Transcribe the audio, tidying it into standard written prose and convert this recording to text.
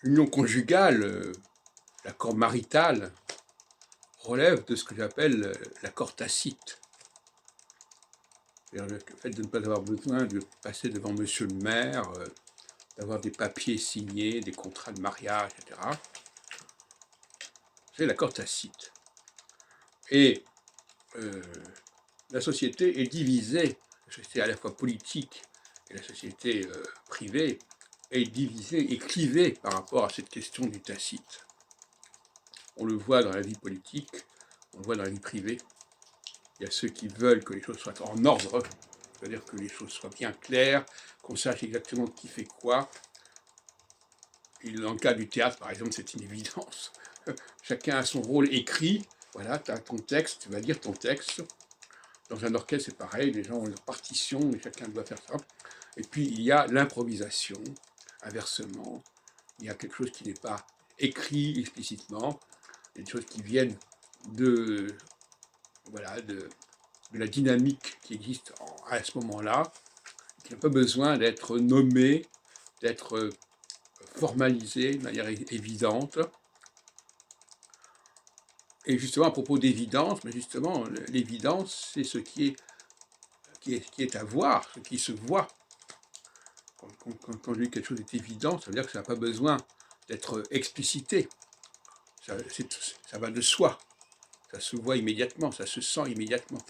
L'union conjugale, l'accord marital, relève de ce que j'appelle l'accord tacite. C'est-à-dire le fait de ne pas avoir besoin de passer devant monsieur le maire, d'avoir des papiers signés, des contrats de mariage, etc. C'est l'accord tacite. Et la société est divisée, la société à la fois politique et la société privée est divisée et clivée par rapport à cette question du tacite. On le voit dans la vie politique, on le voit dans la vie privée. Il y a ceux qui veulent que les choses soient en ordre, c'est-à-dire que les choses soient bien claires, qu'on sache exactement qui fait quoi. Et dans le cas du théâtre, par exemple, c'est une évidence. Chacun a son rôle écrit. Voilà, tu as ton texte, tu vas lire ton texte. Dans un orchestre, c'est pareil, les gens ont leur partition, mais chacun doit faire ça. Et puis, il y a l'improvisation, inversement. Il y a quelque chose qui n'est pas écrit explicitement, il y a des choses qui viennent de, voilà, de la dynamique qui existe à ce moment-là, qui n'a pas besoin d'être nommée, d'être formalisée de manière évidente. Et justement, à propos d'évidence, mais justement, l'évidence, c'est ce qui est à voir, ce qui se voit. Quand je dis que quelque chose est évident, ça veut dire que ça n'a pas besoin d'être explicité. Ça va de soi. Ça se voit immédiatement, ça se sent immédiatement.